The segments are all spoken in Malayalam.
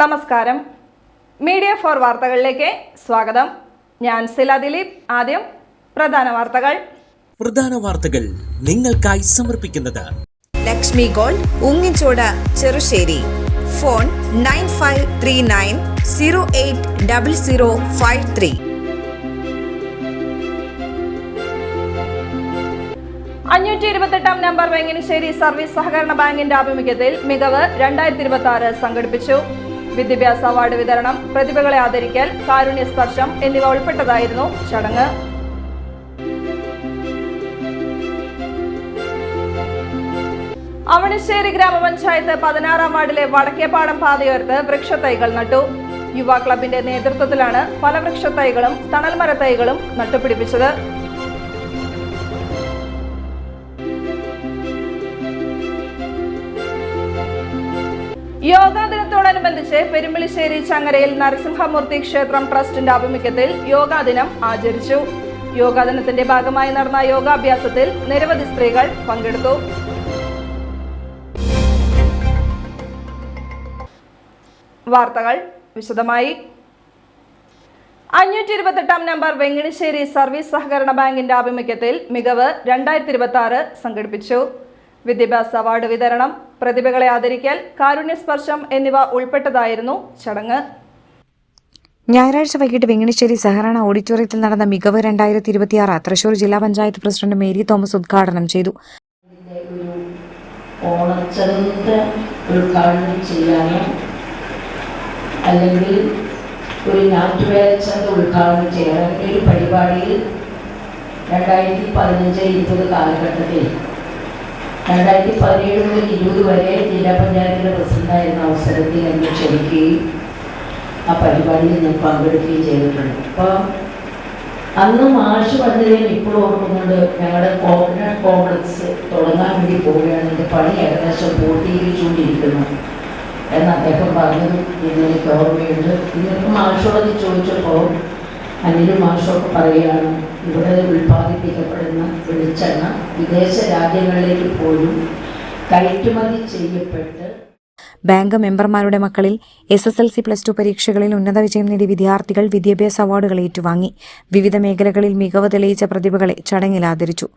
നമസ്കാരം. മീഡിയ ഫോർ വാർത്തകളിലേക്ക് സ്വാഗതം. ഞാൻ സില ദിലീപ്. ആദ്യം പ്രധാന വാർത്തകൾ നിങ്ങൾക്കായി സമർപ്പിക്കുന്നത് Lakshmi gold, Ungichode, Cherussery. Phone 9539080053. 528 number Venganissery service സഹകരണ ബാങ്കിന്റെ ആഭിമുഖ്യത്തിൽ മികവ് 2026 സംഘടിപ്പിച്ചു. വിദ്യാഭ്യാസ അവാർഡ് വിതരണം, പ്രതിഭകളെ ആദരിക്കൽ, കാരുണ്യ സ്പർശം എന്നിവ ഉൾപ്പെട്ടതായിരുന്നു ചടങ്ങ്. അവണിശ്ശേരി ഗ്രാമപഞ്ചായത്ത് 16-ാം വാർഡിലെ വടക്കേപ്പാടം പാതയോരത്ത് വൃക്ഷത്തൈകൾ നട്ടു. യുവ ക്ലബിന്റെ നേതൃത്വത്തിലാണ് ഫലവൃക്ഷത്തൈകളും തണൽമരത്തൈകളും നട്ടുപിടിപ്പിച്ചത്. യോഗാ ദിനത്തോടനുബന്ധിച്ച് പെരുമ്പിളിശ്ശേരി ചങ്ങരയിൽ നരസിംഹമൂർത്തി ക്ഷേത്രം ട്രസ്റ്റിന്റെ ആഭിമുഖ്യത്തിൽ യോഗാ ദിനം ആചരിച്ചു. യോഗാ ദിനത്തിന്റെ ഭാഗമായി നടന്ന യോഗാഭ്യാസത്തിൽ നിരവധി സ്ത്രീകൾ പങ്കെടുത്തു. വാർത്തകൾ വിശദമായി. 528 നമ്പർ വെങ്ങണിശ്ശേരി സർവീസ് സഹകരണ ബാങ്കിന്റെ ആഭിമുഖ്യത്തിൽ മികവ് 2026 സംഘടിപ്പിച്ചു. വിദ്യാഭ്യാസ അവാർഡ് വിതരണം, പ്രതിഭകളെ ആദരിക്കൽ, കാരുണ്യസ്പർശം എന്നിവ ഉൾപ്പെട്ടതായിരുന്നു ചടങ്ങ്. ഞായറാഴ്ച വൈകിട്ട് വെങ്ങണിശ്ശേരി സഹകരണ ഓഡിറ്റോറിയത്തിൽ നടന്ന മികവ് 2026 തൃശൂർ ജില്ലാ പഞ്ചായത്ത് പ്രസിഡന്റ് മേരി തോമസ് ഉദ്ഘാടനം ചെയ്തു. അല്ലെങ്കിൽ ഒരു ഞാറ്റുവേലച്ചന്ത ഉദ്ഘാടനം ചെയ്യാൻ ഒരു പരിപാടിയിൽ 2015-20 കാലഘട്ടത്തിൽ 2017 മുതൽ 20 വരെ ജില്ലാ പഞ്ചായത്തിൻ്റെ പ്രസിഡന്റായിരുന്ന അവസരത്തിൽ എന്നെ ക്ഷണിക്കുകയും ആ പരിപാടിയിൽ ഞാൻ പങ്കെടുക്കുകയും ചെയ്തിട്ടുണ്ട്. അപ്പോൾ അന്ന് മാഷ് വന്നതിന് ഇപ്പോൾ ഓർക്കുന്നുണ്ട്. ഞങ്ങളുടെ കോർഡിനേറ്റ് കോംപ്ലക്സ് തുടങ്ങാൻ വേണ്ടി പോവുകയാണ്, എൻ്റെ പണി ഏകദേശം പൂർത്തീകരിച്ചുകൊണ്ടിരിക്കുന്നു എന്ന് അദ്ദേഹം പറഞ്ഞതും ഇന്നെനിക്ക് ഓർമ്മയുണ്ട്. ഇന്നിപ്പോൾ മാഷോട് ചോദിച്ചപ്പോൾ അനിലും മാഷൊക്കെ പറയുകയാണ്, ഇവിടെ ഉൽപ്പാദിപ്പിക്കപ്പെടുന്ന വെളിച്ചെണ്ണ വിദേശ രാജ്യങ്ങളിലേക്ക് പോലും കയറ്റുമതി ചെയ്യപ്പെട്ട്. ബാങ്ക് മെമ്പർമാരുടെ മക്കളിൽ SSLC +2 പരീക്ഷകളിൽ ഉന്നത വിജയം നേടിയ വിദ്യാർത്ഥികൾ വിദ്യാഭ്യാസ അവാർഡുകൾ ഏറ്റുവാങ്ങി. വിവിധ മേഖലകളിൽ മികവ് തെളിയിച്ച പ്രതിഭകളെ ചടങ്ങിൽ ആദരിച്ചു.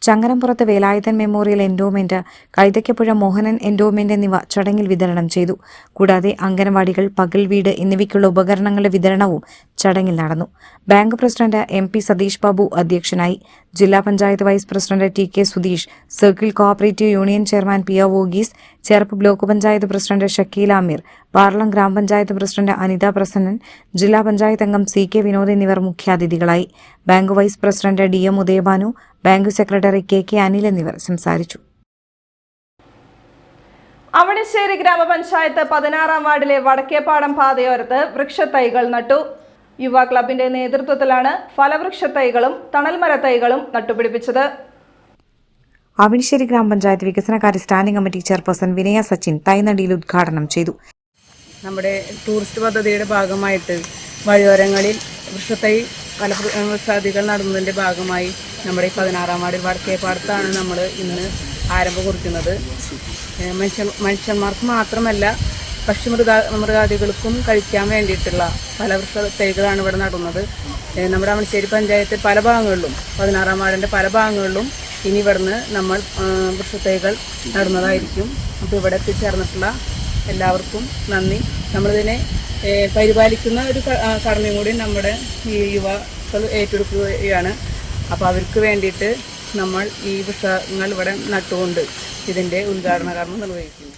Changarampurath Velayudhan memorial endowment, Kaithakkappuzha Mohanan endowment എന്നിവ ചടങ്ങിൽ വിതരണം ചെയ്തു. കൂടാതെ അംഗനവാടികൾ, പകൽ വീട് എന്നിവയ്ക്കുള്ള ഉപകരണങ്ങളുടെ വിതരണവും ചടങ്ങിൽ നടന്നു. Bank president MP Satheesh Babu അധ്യക്ഷനായി. ജില്ലാ panchayat vice president TK Sudheesh, circle cooperative union chairman PA Varghese, Cherpu block panchayat president Shakeel Ameer, Parlam ഗ്രാമപഞ്ചായത്ത് പ്രസിഡന്റ് അനിത പ്രസന്നൻ, ജില്ലാ പഞ്ചായത്ത് അംഗം CK വിനോദ് എന്നിവർ മുഖ്യാതിഥികളായി. Bank vice president DM Udayabhanu, bank secretary KK Anil എന്നിവർ സംസാരിച്ചു. അവണിശ്ശേരി ഗ്രാമപഞ്ചായത്ത് 16-ാം വാർഡിലെ വടക്കേപ്പാടം പാതയോരത്ത് വൃക്ഷത്തൈകൾ നട്ടു. യുവ ക്ലബിന്റെ നേതൃത്വത്തിലാണ് ഫലവൃക്ഷത്തൈകളും തണൽമരത്തൈകളും നട്ടുപിടിപ്പിച്ചത്. അവണിശ്ശേരി ഗ്രാമപഞ്ചായത്ത് വികസനകാര്യ സ്റ്റാൻഡിംഗ് കമ്മിറ്റി ചെയർപേഴ്സൺ വിനയ സച്ചിൻ തൈനടിയിൽ ഉദ്ഘാടനം ചെയ്തു. നമ്മുടെ ടൂറിസ്റ്റ് പദ്ധതിയുടെ ഭാഗമായിട്ട് വഴിയോരങ്ങളിൽ വൃക്ഷത്തൈ ഫലവൃക്ഷാദികൾ നടുന്നതിൻ്റെ ഭാഗമായി നമ്മുടെ 16-ാം വാർഡിൽ വടക്കേപ്പാടത്താണ് നമ്മൾ ഇന്ന് ആരംഭം കുറിക്കുന്നത്. മനുഷ്യന്മാർക്ക് മാത്രമല്ല പക്ഷിമൃഗാദികൾക്കും കഴിക്കാൻ വേണ്ടിയിട്ടുള്ള ഫലവൃക്ഷ തൈകളാണ് ഇവിടെ നടുന്നത്. നമ്മുടെ അവണിശ്ശേരി പഞ്ചായത്തിൽ പല ഭാഗങ്ങളിലും 16-ാം വാർഡിൻ്റെ പല ഭാഗങ്ങളിലും ഇനി ഇവിടുന്ന് നമ്മൾ വൃക്ഷത്തൈകൾ നടുന്നതായിരിക്കും. അപ്പോൾ ഇവിടെ എത്തിച്ചേർന്നിട്ടുള്ള എല്ലാവർക്കും നന്ദി. നമ്മളിതിനെ പരിപാലിക്കുന്ന ഒരു കടമയും കൂടി നമ്മുടെ ഈ യുവാക്കൾ ഏറ്റെടുക്കുകയാണ്. അപ്പോൾ അവർക്ക് വേണ്ടിയിട്ട് നമ്മൾ ഈ വൃക്ഷങ്ങൾ ഇവിടെ നട്ടുകൊണ്ട് ഇതിൻ്റെ ഉദ്ഘാടന കർമ്മം നിർവഹിക്കുന്നു.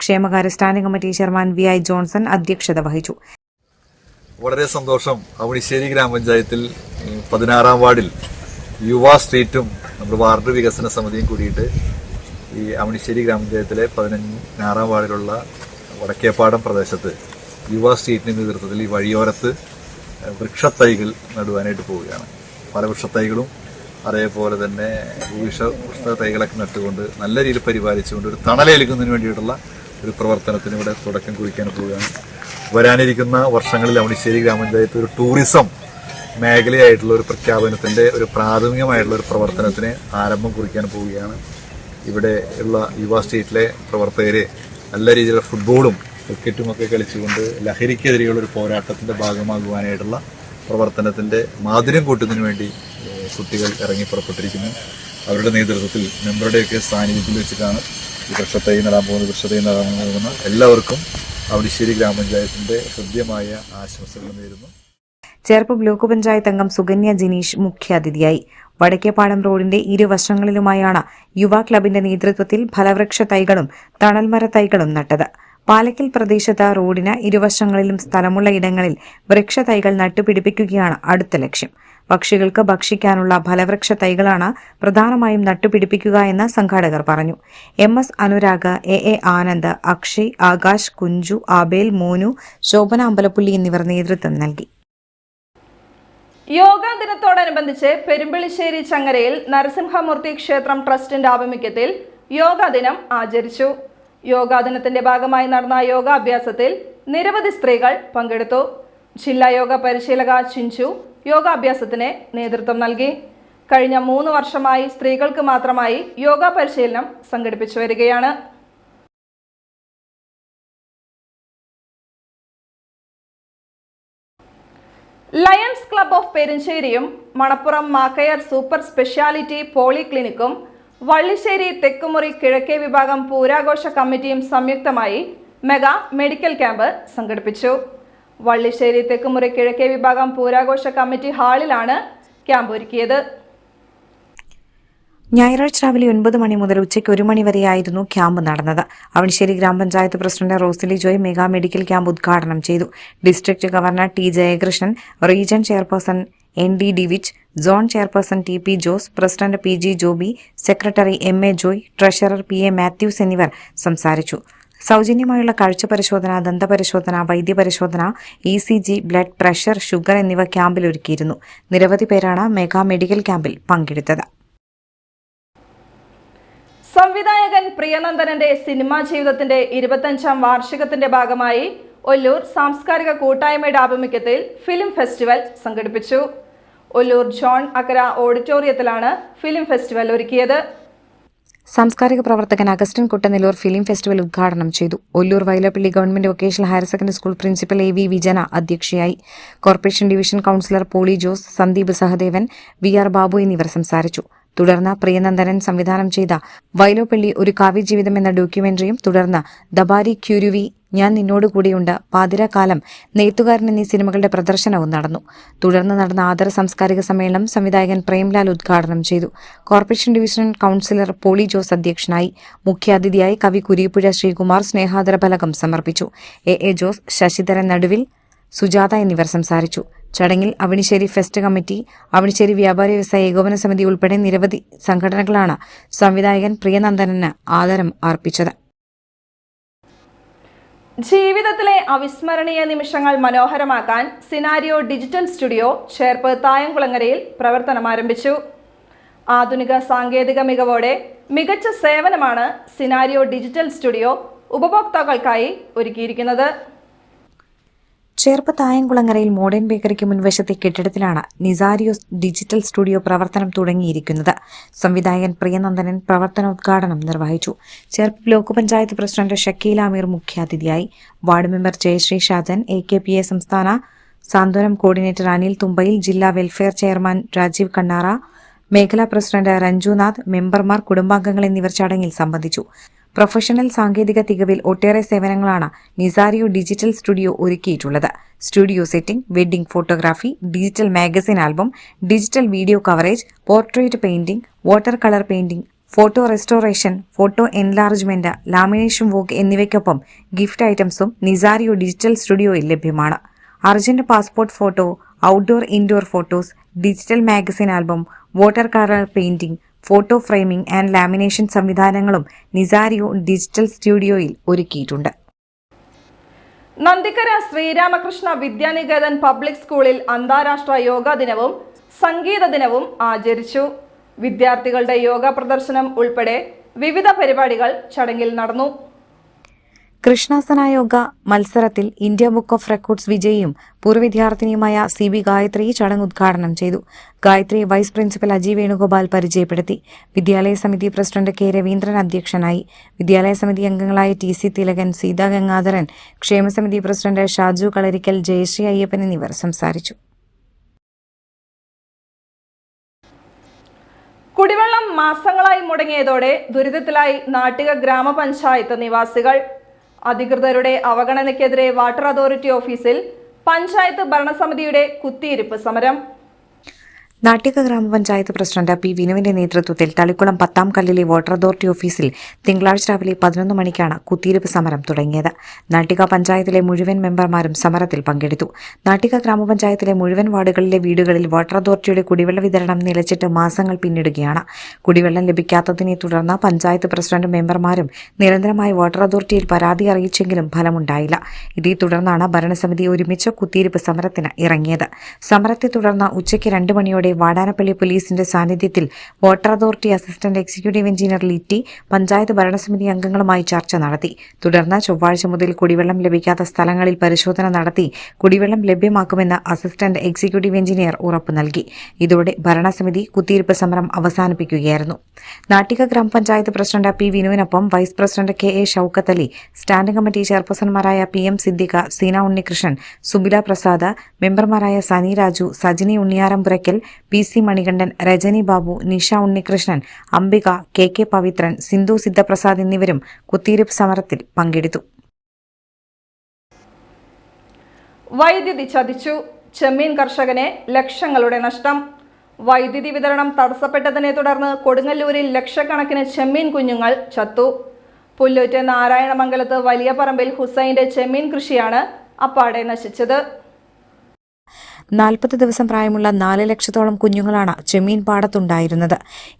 ക്ഷേമകാര്യ standing committee chairman VI Johnson അധ്യക്ഷത വഹിച്ചു. വളരെ സന്തോഷം. അവണിശ്ശേരി ഗ്രാമപഞ്ചായത്തിൽ 16-ാം വാർഡിൽ യുവ സ്ട്രീറ്റും നമ്മുടെ വാർഡ് വികസന സമിതിയും കൂടിയിട്ട് ഈ അവണിശ്ശേരി ഗ്രാമപഞ്ചായത്തിലെ 16-ാം വാർഡിലുള്ള വടക്കേപ്പാടം പ്രദേശത്ത് യുവ സ്ട്രീറ്റിൻ്റെ നേതൃത്വത്തിൽ ഈ വഴിയോരത്ത് വൃക്ഷത്തൈകൾ നടുവാനായിട്ട് പോവുകയാണ്. പല വൃക്ഷത്തൈകളും അതേപോലെ തന്നെ വൃക്ഷത്തൈകളൊക്കെ നട്ടുകൊണ്ട് നല്ല രീതിയിൽ പരിപാലിച്ചുകൊണ്ട് ഒരു തണലേൽക്കുന്നതിന് വേണ്ടിയിട്ടുള്ള ഒരു പ്രവർത്തനത്തിന് ഇവിടെ തുടക്കം കുറിക്കാൻ പോവുകയാണ്. വരാനിരിക്കുന്ന വർഷങ്ങളിൽ അവണിശ്ശേരി ഗ്രാമപഞ്ചായത്ത് ഒരു ടൂറിസം മേഖലയായിട്ടുള്ള ഒരു പ്രഖ്യാപനത്തിൻ്റെ ഒരു പ്രാഥമികമായിട്ടുള്ള ഒരു പ്രവർത്തനത്തിന് ആരംഭം കുറിക്കാൻ പോവുകയാണ്. ഇവിടെ ഉള്ള യുവ സ്റ്റേറ്റിലെ പ്രവർത്തകരെ നല്ല രീതിയിലുള്ള ഫുട്ബോളും ക്രിക്കറ്റുമൊക്കെ കളിച്ചുകൊണ്ട് ലഹരിക്കെതിരെയുള്ള ഒരു പോരാട്ടത്തിൻ്റെ ഭാഗമാകുവാനായിട്ടുള്ള പ്രവർത്തനത്തിൻ്റെ മാധുര്യം കൂട്ടുന്നതിന് വേണ്ടി കുട്ടികൾ ഇറങ്ങി പുറപ്പെട്ടിരിക്കുന്നു. അവരുടെ നേതൃത്വത്തിൽ മെമ്പറുടെയൊക്കെ സാന്നിധ്യത്തിൽ വെച്ചിട്ടാണ് ഈ വൃക്ഷത്തൈ നടാൻ പോകുന്ന എല്ലാവർക്കും അവണിശ്ശേരി ഗ്രാമപഞ്ചായത്തിൻ്റെ ഹൃദ്യമായ ആശംസകൾ നേരുന്നു. ചേർപ്പ് ബ്ലോക്ക് പഞ്ചായത്ത് അംഗം സുകന്യ ജിനീഷ് മുഖ്യാതിഥിയായി. വടക്കേപ്പാടം റോഡിന്റെ ഇരുവശങ്ങളിലുമായാണ് യുവ ക്ലബിന്റെ നേതൃത്വത്തിൽ ഫലവൃക്ഷ തൈകളും തണൽമര തൈകളും നട്ടത്. പാലക്കൽ പ്രദേശത്ത് റോഡിന് ഇരുവശങ്ങളിലും സ്ഥലമുള്ള ഇടങ്ങളിൽ വൃക്ഷത്തൈകൾ നട്ടുപിടിപ്പിക്കുകയാണ് അടുത്ത ലക്ഷ്യം. പക്ഷികൾക്ക് ഭക്ഷിക്കാനുള്ള ഫലവൃക്ഷ തൈകളാണ് പ്രധാനമായും നട്ടുപിടിപ്പിക്കുക എന്ന് സംഘാടകർ പറഞ്ഞു. MS അനുരാഗ്, AA ആനന്ദ്, അക്ഷയ്, ആകാശ്, കുഞ്ചു, ആബേൽ, മോനു, ശോഭന അമ്പലപ്പുള്ളി എന്നിവർ നേതൃത്വം നൽകി. യോഗാ ദിനത്തോടനുബന്ധിച്ച് പെരുമ്പിളിശ്ശേരി ചങ്ങരയിൽ നരസിംഹമൂർത്തി ക്ഷേത്രം ട്രസ്റ്റിന്റെ ആഭിമുഖ്യത്തിൽ യോഗാ ദിനം ആചരിച്ചു. യോഗാ ദിനത്തിന്റെ ഭാഗമായി നടന്ന യോഗാഭ്യാസത്തിൽ നിരവധി സ്ത്രീകൾ പങ്കെടുത്തു. ജില്ലാ യോഗ പരിശീലക ചിഞ്ചു യോഗാഭ്യാസത്തിന് നേതൃത്വം നൽകി. കഴിഞ്ഞ 3 വർഷമായി സ്ത്രീകൾക്ക് മാത്രമായി യോഗ പരിശീലനം സംഘടിപ്പിച്ചു വരികയാണ്. ലയൺസ് ക്ലബ് ഓഫ് പെരിഞ്ചേരിയും മണപ്പുറം മാക്കയർ സൂപ്പർ സ്പെഷ്യാലിറ്റി പോളിക്ലിനിക്കും വള്ളിശ്ശേരി തെക്കുമുറി കിഴക്കേ വിഭാഗം പൂരാഘോഷ കമ്മിറ്റിയും സംയുക്തമായി മെഗാ മെഡിക്കൽ ക്യാമ്പ് സംഘടിപ്പിച്ചു. വള്ളിശ്ശേരി തെക്കുമുറി കിഴക്കേ വിഭാഗം പൂരാഘോഷ കമ്മിറ്റി ഹാളിലാണ് ക്യാമ്പ് ഒരുക്കിയത്. ഞായറാഴ്ച രാവിലെ 9 മണി മുതൽ ഉച്ചയ്ക്ക് 1 മണി വരെയായിരുന്നു ക്യാമ്പ് നടന്നത്. Avanissery gramapanchayat president Rosily Joy mega medical camp ഉദ്ഘാടനം ചെയ്തു. District governor T. Jayakrishnan, region chairperson ND Divich, zone chairperson TP Jose, president PG Joby, secretary MA Joy, treasurer PA Mathews എന്നിവർ സംസാരിച്ചു. സൗജന്യമായുള്ള കാഴ്ച പരിശോധന, ദന്തപരിശോധന, വൈദ്യപരിശോധന, ECG, ബ്ലഡ് പ്രഷർ, ഷുഗർ എന്നിവ ക്യാമ്പിൽ ഒരുക്കിയിരുന്നു. നിരവധി പേരാണ് മെഗാ മെഡിക്കൽ ക്യാമ്പിൽ പങ്കെടുത്തത്. സംവിധായകൻ പ്രിയനന്ദനന്റെ സിനിമാ ജീവിതത്തിന്റെ 25ാം വാർഷികത്തിന്റെ ഭാഗമായി ഒല്ലൂർ സാംസ്കാരിക കൂട്ടായ്മയുടെ ആഭിമുഖ്യത്തിൽ ഫിലിം ഫെസ്റ്റിവൽ സംഘടിപ്പിച്ചു. ഒല്ലൂർ ജോൺ അക്കര ഓഡിറ്റോറിയത്തിലാണ് ഫിലിം ഫെസ്റ്റിവൽ ഒരുക്കിയത്. സാംസ്കാരിക പ്രവർത്തകൻ അഗസ്റ്റിൻ കുട്ടനെല്ലൂർ ഫിലിം ഫെസ്റ്റിവൽ ഉദ്ഘാടനം ചെയ്തു. Ollur Vailappally government vocational higher secondary school principal AV Vijana അധ്യക്ഷയായി. Corporation division councillor Poly Jose, Sandeep Sahadevan, VR Babu എന്നിവർ സംസാരിച്ചു. തുടർന്ന് പ്രിയനന്ദനൻ സംവിധാനം ചെയ്ത വൈലോപ്പള്ളി ഒരു കാവ്യജീവിതം എന്ന ഡോക്യുമെന്ററിയും, തുടർന്ന് ദബാരി ക്യൂരുവി, ഞാൻ നിന്നോട് കൂടിയുണ്ട്, പാതിരാക്കാലം, നെയ്ത്തുകാരൻ എന്നീ സിനിമകളുടെ പ്രദർശനവും നടന്നു. തുടർന്ന് നടന്ന ആദര സാംസ്കാരിക സമ്മേളനം സംവിധായകൻ പ്രേംലാൽ ഉദ്ഘാടനം ചെയ്തു. Corporation division councillor Poly Jose അധ്യക്ഷനായി. മുഖ്യാതിഥിയായി കവി കുരീപ്പുഴ ശ്രീകുമാർ സ്നേഹാദര ഫലകം സമർപ്പിച്ചു. AA ജോസ്, ശശിധരൻ നടുവിൽ, സുജാത എന്നിവർ സംസാരിച്ചു. ചടങ്ങിൽ അവണിശ്ശേരി ഫെസ്റ്റ് കമ്മിറ്റി, അവണിശ്ശേരി വ്യാപാരി വ്യവസായ ഏകോപന സമിതി ഉൾപ്പെടെ നിരവധി സംഘടനകളാണ് സംവിധായകൻ പ്രിയനന്ദനന് ആദരം അർപ്പിച്ചത്. ജീവിതത്തിലെ അവിസ്മരണീയ നിമിഷങ്ങൾ മനോഹരമാക്കാൻ സിനാരിയോ ഡിജിറ്റൽ സ്റ്റുഡിയോ ചേർപ്പ് തായംകുളങ്ങരയിൽ പ്രവർത്തനം ആരംഭിച്ചു. ആധുനിക സാങ്കേതിക മികവോടെ മികച്ച സേവനമാണ് സിനാരിയോ ഡിജിറ്റൽ സ്റ്റുഡിയോ ഉപഭോക്താക്കൾക്കായി ഒരുക്കിയിരിക്കുന്നത്. ചേർപ്പ് തായംകുളങ്ങരയിൽ മോഡേൺ ബേക്കറിക്ക് മുൻവശത്തെ കെട്ടിടത്തിലാണ് നിസാരിയോസ് ഡിജിറ്റൽ സ്റ്റുഡിയോ പ്രവർത്തനം തുടങ്ങിയിരിക്കുന്നത്. സംവിധായകൻ പ്രിയനന്ദനൻ പ്രവർത്തനോദ്ഘാടനം നിർവഹിച്ചു. ചേർപ്പ് ബ്ലോക്ക് പഞ്ചായത്ത് പ്രസിഡന്റ് ഷക്കീല അമീർ മുഖ്യാതിഥിയായി. Ward member Jayasree Shajan, AKPA സംസ്ഥാന സാന്ത്വനം കോർഡിനേറ്റർ അനിൽ തുമ്പയിൽ, ജില്ലാ വെൽഫെയർ ചെയർമാൻ രാജീവ് കണ്ണാറ, മേഖലാ പ്രസിഡന്റ് രഞ്ജുനാഥ്, മെമ്പർമാർ, കുടുംബാംഗങ്ങൾ എന്നിവർ ചടങ്ങിൽ സംബന്ധിച്ചു. പ്രൊഫഷണൽ സാങ്കേതിക തികവിൽ ഒട്ടേറെ സേവനങ്ങളാണ് നിസാരിയോ ഡിജിറ്റൽ സ്റ്റുഡിയോ ഒരുക്കിയിട്ടുള്ളത്. Studio setting, wedding photography, digital magazine album, digital video coverage, portrait painting, water colour painting, photo restoration, photo enlargement, lamination work എന്നിവയ്ക്കൊപ്പം ഗിഫ്റ്റ് ഐറ്റംസും നിസാരിയോ ഡിജിറ്റൽ സ്റ്റുഡിയോയിൽ ലഭ്യമാണ്. Urgent passport photo, outdoor indoor photos, digital magazine album, water colour painting, photo framing and lamination സംവിധാനങ്ങളും നിസാരിയോ ഡിജിറ്റൽ സ്റ്റുഡിയോയിൽ ഒരുക്കിയിട്ടുണ്ട്. നന്ദിക്കര ശ്രീരാമകൃഷ്ണ വിദ്യാനികേതൻ പബ്ലിക് സ്കൂളിൽ അന്താരാഷ്ട്ര യോഗാ ദിനവും സംഗീത ദിനവും ആചരിച്ചു. വിദ്യാർത്ഥികളുടെ യോഗ പ്രദർശനം ഉൾപ്പെടെ വിവിധ പരിപാടികൾ ചടങ്ങിൽ നടന്നു. കൃഷ്ണാസനയോഗ മത്സരത്തിൽ ഇന്ത്യ ബുക്ക് ഓഫ് റെക്കോർഡ്സ് വിജയിയും പൂർവ്വ വിദ്യാർത്ഥിനിയുമായ CB ഗായത്രി ചടങ്ങ് ഉദ്ഘാടനം ചെയ്തു. ഗായത്രി വൈസ് പ്രിൻസിപ്പൽ അജി വേണുഗോപാൽ പരിചയപ്പെടുത്തി. വിദ്യാലയ സമിതി പ്രസിഡന്റ് K. രവീന്ദ്രൻ അധ്യക്ഷനായി. വിദ്യാലയ സമിതി അംഗങ്ങളായ TC തിലകൻ, സീതാ ഗംഗാധരൻ, ക്ഷേമസമിതി പ്രസിഡന്റ് ഷാജു കളരിക്കൽ, ജയശ്രീ അയ്യപ്പൻ എന്നിവർ സംസാരിച്ചു. കുടിവെള്ളം മാസങ്ങളായി മുടങ്ങിയതോടെ ദുരിതത്തിലായി നാട്ടിക ഗ്രാമപഞ്ചായത്ത് നിവാസികൾ. അധികൃതരുടെ അവഗണനയ്ക്കെതിരെ വാട്ടർ അതോറിറ്റി ഓഫീസിൽ പഞ്ചായത്ത് ഭരണസമിതിയുടെ കുത്തിയിരിപ്പ് സമരം. Nattika gramapanchayat president P. വിനുവിന്റെ നേതൃത്വത്തിൽ തളിക്കുളം 10-ാം കല്ലിലെ വാട്ടർ അതോറിറ്റി ഓഫീസിൽ തിങ്കളാഴ്ച രാവിലെ 11 മണിക്കാണ് കുത്തിയിരിപ്പ് സമരം തുടങ്ങിയത്. നാട്ടിക പഞ്ചായത്തിലെ മുഴുവൻ മെമ്പർമാരും സമരത്തിൽ പങ്കെടുത്തു. നാട്ടിക ഗ്രാമപഞ്ചായത്തിലെ മുഴുവൻ വാർഡുകളിലെ വീടുകളിൽ വാട്ടർ അതോറിറ്റിയുടെ കുടിവെള്ള വിതരണം നിലച്ചിട്ട് മാസങ്ങൾ പിന്നിടുകയാണ്. കുടിവെള്ളം ലഭിക്കാത്തതിനെ തുടർന്ന് പഞ്ചായത്ത് പ്രസിഡന്റ് മെമ്പർമാരും നിരന്തരമായി വാട്ടർ അതോറിറ്റിയിൽ പരാതി അറിയിച്ചെങ്കിലും ഫലമുണ്ടായില്ല. ഇതേ തുടർന്നാണ് ഭരണസമിതി ഒരുമിച്ച് കുത്തിയിരിപ്പ് സമരത്തിന് ഇറങ്ങിയത്. സമരത്തെ തുടർന്ന് ഉച്ചയ്ക്ക് 2 മണിയോടെ വാടാനപ്പള്ളി പോലീസിന്റെ സാന്നിധ്യത്തിൽ water authority assistant executive engineer Litty panchayat ഭരണസമിതി അംഗങ്ങളുമായി ചർച്ച നടത്തി. തുടർന്ന് ചൊവ്വാഴ്ച മുതൽ കുടിവെള്ളം ലഭിക്കാത്ത സ്ഥലങ്ങളിൽ പരിശോധന നടത്തി കുടിവെള്ളം ലഭ്യമാക്കുമെന്ന് അസിസ്റ്റന്റ് എക്സിക്യൂട്ടീവ് എഞ്ചിനീയർ ഉറപ്പു നൽകി. ഇതോടെ ഭരണസമിതി കുത്തിയിരിപ്പ് സമരം അവസാനിപ്പിക്കുകയായിരുന്നു. Nattika gramapanchayat president P. വിനുവിനൊപ്പം vice president K. A. Shoukath Ali, standing committee ചെയർപേഴ്സൺമാരായ PM സിദ്ദിഖ, സീന ഉണ്ണികൃഷ്ണൻ, സുബില പ്രസാദ്, മെമ്പർമാരായ സനി രാജു, സജിനി ഉണ്ണിയാരംപുരയ്ക്കൽ, PC മണികണ്ഠൻ, രജനി ബാബു, നിഷ ഉണ്ണികൃഷ്ണൻ, അംബിക, KK പവിത്രൻ, സിന്ധു സിദ്ധപ്രസാദ് എന്നിവരും കുത്തിയിരിപ്പ് സമരത്തിൽ പങ്കെടുത്തു. വൈദ്യുതി ചതിച്ചു. ചെമ്മീൻ കർഷകന് ലക്ഷങ്ങളുടെ നഷ്ടം. വൈദ്യുതി വിതരണം തടസ്സപ്പെട്ടതിനെ തുടർന്ന് കൊടുങ്ങല്ലൂരിൽ ലക്ഷക്കണക്കിന് ചെമ്മീൻ കുഞ്ഞുങ്ങൾ ചത്തു. പുല്ലൂറ്റ് നാരായണമംഗലത്ത് വലിയ പറമ്പിൽ ഹുസൈന്റെ ചെമ്മീൻ കൃഷിയാണ് അപ്പാടെ നശിച്ചത്. 40 ദിവസം പ്രായമുള്ള 4 ലക്ഷത്തോളം കുഞ്ഞുങ്ങളാണ് ചെമ്മീൻ പാടത്തുണ്ടായിരുന്നത്.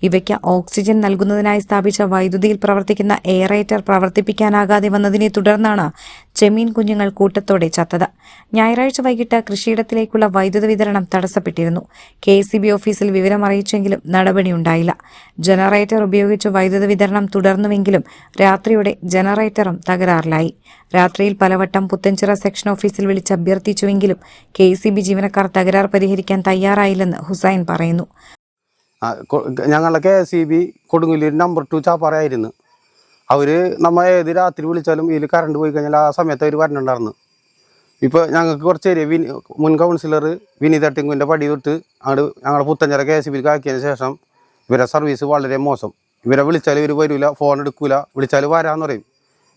ഇവയ്ക്ക് ഓക്സിജൻ നൽകുന്നതിനായി സ്ഥാപിച്ച വൈദ്യുതിയിൽ പ്രവർത്തിക്കുന്ന എയറേറ്റർ പ്രവർത്തിപ്പിക്കാനാകാതെ വന്നതിനെ തുടർന്നാണ് ചെമ്മീൻ കുഞ്ഞുങ്ങൾ കൂട്ടത്തോടെ ചത്തത്. ഞായറാഴ്ച വൈകിട്ട് കൃഷിയിടത്തിലേക്കുള്ള വൈദ്യുതി വിതരണം തടസ്സപ്പെട്ടിരുന്നു. KSEB ഓഫീസിൽ വിവരമറിയിച്ചെങ്കിലും നടപടിയുണ്ടായില്ല. ജനറേറ്റർ ഉപയോഗിച്ച് വൈദ്യുതി വിതരണം തുടർന്നുവെങ്കിലും രാത്രിയോടെ ജനറേറ്ററും തകരാറിലായി. രാത്രിയിൽ പലവട്ടം പുത്തൻചിറ സെക്ഷൻ ഓഫീസിൽ വിളിച്ച് അഭ്യർത്ഥിച്ചുവെങ്കിലും KSEB ജീവനക്കാർ തകരാർ പരിഹരിക്കാൻ തയ്യാറായില്ലെന്ന് ഹുസൈൻ പറയുന്നു. ഞങ്ങളുടെ KSEB കൊടുങ്ങല്ലൂർ നമ്പർ 2 ചാപ്പാറയായിരുന്നു. അവർ നമ്മൾ ഏത് രാത്രി വിളിച്ചാലും ഇതിൽ കറണ്ട് പോയി കഴിഞ്ഞാൽ ആ സമയത്ത് അവർ വരണുണ്ടായിരുന്നു. ഇപ്പോൾ ഞങ്ങൾക്ക് കുറച്ച് ഏരിയ മുൻ കൗൺസിലർ വിനീത ടിങ്കുവിൻ്റെ പടി തൊട്ട് അങ്ങോട്ട് ഞങ്ങളുടെ പുത്തഞ്ചിറ KSEB ആക്കിയതിന് ശേഷം ഇവരെ സർവീസ് വളരെ മോശം. ഇവരെ വിളിച്ചാൽ ഇവർ വരില്ല, ഫോൺ എടുക്കില്ല, വിളിച്ചാൽ വരാമെന്ന് പറയും.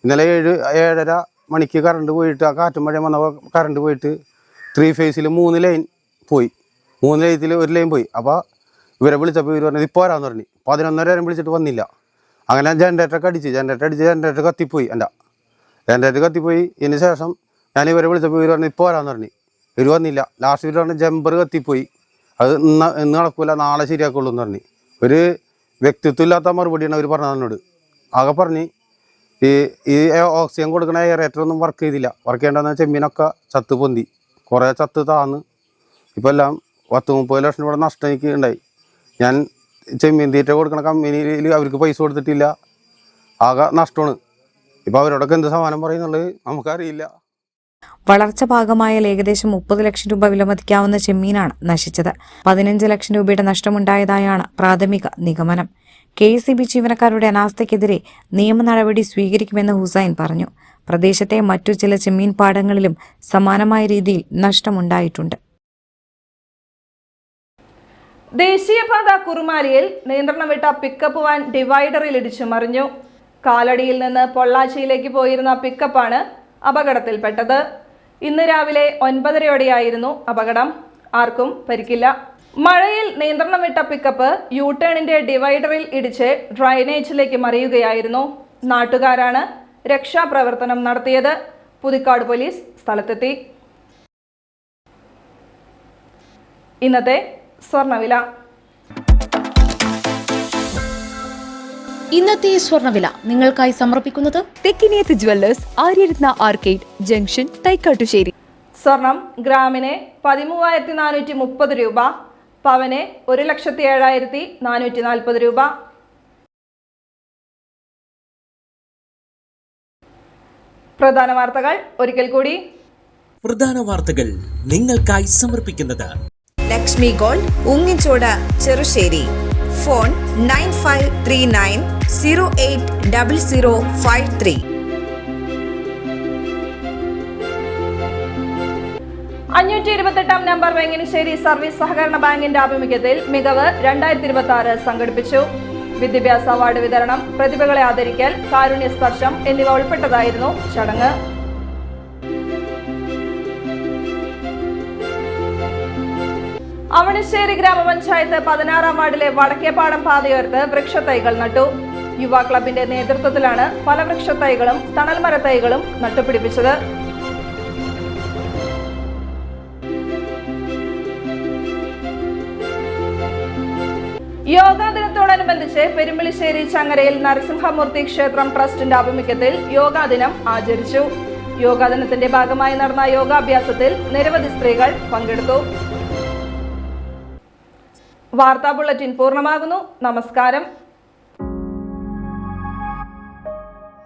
ഇന്നലെ 7-7:30 മണിക്ക് കറണ്ട് പോയിട്ട് ആ കാറ്റും മഴ വന്നപ്പോൾ കറണ്ട് പോയിട്ട് 3 ഫേസിൽ 3 ലൈൻ പോയി. 3 ലൈനത്തിൽ 1 ലൈൻ പോയി. അപ്പോൾ ഇവരെ വിളിച്ചപ്പോൾ ഇവർ പറഞ്ഞത് ഇപ്പോൾ വരാമെന്ന് പറഞ്ഞു. 11:30 വിളിച്ചിട്ട് വന്നില്ല. അങ്ങനെ ജനറേറ്ററൊക്കെ ജനറേറ്റർ കത്തിപ്പോയി. എൻ്റെ ജനറേറ്റർ കത്തിപ്പോയി. ഇതിന് ശേഷം ഞാൻ ഇവരെ വിളിച്ചപ്പോൾ ഇവർ പറഞ്ഞു ഇപ്പോൾ വരാമെന്ന് പറഞ്ഞു. ഇവർ വന്നില്ല. ലാസ്റ്റ് ഇവർ പറഞ്ഞ് ജമ്പർ കത്തിപ്പോയി, അത് ഇന്ന് നടക്കില്ല, നാളെ ശരിയാക്കുള്ളൂ എന്ന് പറഞ്ഞു. ഒരു വ്യക്തിത്വം ഇല്ലാത്ത മറുപടിയാണ് അവർ പറഞ്ഞത് എന്നോട്. ആകെ പറഞ്ഞ് ഈ ഓക്സിജൻ കൊടുക്കുന്ന എയറേറ്ററൊന്നും വർക്ക് ചെയ്തില്ല. വർക്ക് ചെയ്യേണ്ടതെന്ന് ചെമ്മീനൊക്കെ ചത്ത് പൊന്തി, കുറേ ചത്ത് താന്ന്. ഇപ്പോൾ എല്ലാം 10-30 ലക്ഷം രൂപ നഷ്ടം എനിക്ക് ഉണ്ടായി. ഞാൻ ചെമ്മീൻ തീറ്റ കൊടുക്കുന്ന കമ്പനിയിൽ അവർക്ക് പൈസ കൊടുത്തിട്ടില്ല. ആകെ നഷ്ടമാണ്. ഇപ്പോൾ അവരോടൊക്കെ എന്ത് സമാനം പറയുന്നുള്ളത് നമുക്കറിയില്ല. വളർച്ച ഭാഗമായാൽ ഏകദേശം 30 ലക്ഷം രൂപ വിലമതിക്കാവുന്ന ചെമ്മീനാണ് നശിച്ചത്. 15 ലക്ഷം രൂപയുടെ നഷ്ടമുണ്ടായതായാണ് പ്രാഥമിക നിഗമനം. KSEB ജീവനക്കാരുടെ അനാസ്ഥയ്ക്കെതിരെ നിയമ നടപടി സ്വീകരിക്കുമെന്ന് ഹുസൈൻ പറഞ്ഞു. പ്രദേശത്തെ മറ്റു ചില ചെമ്മീൻ പാടങ്ങളിലും സമാനമായ രീതിയിൽ നഷ്ടമുണ്ടായിട്ടുണ്ട്. ദേശീയപാത കുറുമാലിയിൽ നിയന്ത്രണം വിട്ട പിക്കപ്പ് വാൻ ഡിവൈഡറിൽ ഇടിച്ചു മറിഞ്ഞു. കാലടിയിൽ നിന്ന് പൊള്ളാച്ചിയിലേക്ക് പോയിരുന്ന പിക്കപ്പാണ് അപകടത്തിൽപ്പെട്ടത്. ഇന്ന് രാവിലെ 9:30 അപകടം. ആർക്കും പരിക്കില്ല. മഴയിൽ നിയന്ത്രണം വിട്ട പിക്കപ്പ് യൂടേണിന്റെ ഡിവൈഡറിൽ ഇടിച്ച് ഡ്രൈനേജിലേക്ക് മറിയുകയായിരുന്നു. നാട്ടുകാരാണ് രക്ഷാപ്രവർത്തനം നടത്തിയത്. പുതിക്കാട് പോലീസ് സ്ഥലത്തെത്തി. ഇന്നത്തെ സ്വർണ്ണവില. ഇന്നത്തെ സ്വർണ്ണവില നിങ്ങൾക്കായി സമർപ്പിക്കുന്നത് Thekkiniyath jewellers, Aryaratna arcade junction, Thaikkattussery. സ്വർണം ഗ്രാമിന് 13,430 രൂപ, പവന് 1,07,440 രൂപ. പ്രധാന വാർത്തകൾ ഒരിക്കൽ കൂടി. പ്രധാന വാർത്തകൾ നിങ്ങൾക്കായി സമർപ്പിക്കുന്നത് Lakshmi gold Ungichode Cherussery. Phone 9539080053. 528 number Venganassery service സഹകരണ ബാങ്കിന്റെ ആഭിമുഖ്യത്തിൽ മികവ് 2026 സംഘടിപ്പിച്ചു. വിദ്യാഭ്യാസ അവാർഡ് വിതരണം, പ്രതിഭകളെ ആദരിക്കൽ, കാരുണ്യ സ്പർശം എന്നിവ ഉൾപ്പെട്ടതായിരുന്നു ചടങ്ങ്. അവണിശ്ശേരി ഗ്രാമപഞ്ചായത്ത് 16-ാം വാർഡിലെ വടക്കേപ്പാടം പാതയോരത്ത് വൃക്ഷത്തൈകൾ നട്ടു. യുവ ക്ലബിന്റെ നേതൃത്വത്തിലാണ് പല വൃക്ഷത്തൈകളും തണൽമര തൈകളും നട്ടുപിടിപ്പിച്ചത്. യോഗാ ദിനത്തോടനുബന്ധിച്ച് പെരുമ്പിളിശ്ശേരി ചങ്ങരയിൽ നരസിംഹമൂർത്തി ക്ഷേത്രം ട്രസ്റ്റിന്റെ ആഭിമുഖ്യത്തിൽ യോഗാ ദിനം ആചരിച്ചു. യോഗാ ദിനത്തിന്റെ ഭാഗമായി നടന്ന യോഗാഭ്യാസത്തിൽ നിരവധി സ്ത്രീകൾ പങ്കെടുത്തു. വാർത്താ ബുള്ളറ്റിൻ പൂർണ്ണമാകുന്നു. നമസ്കാരം.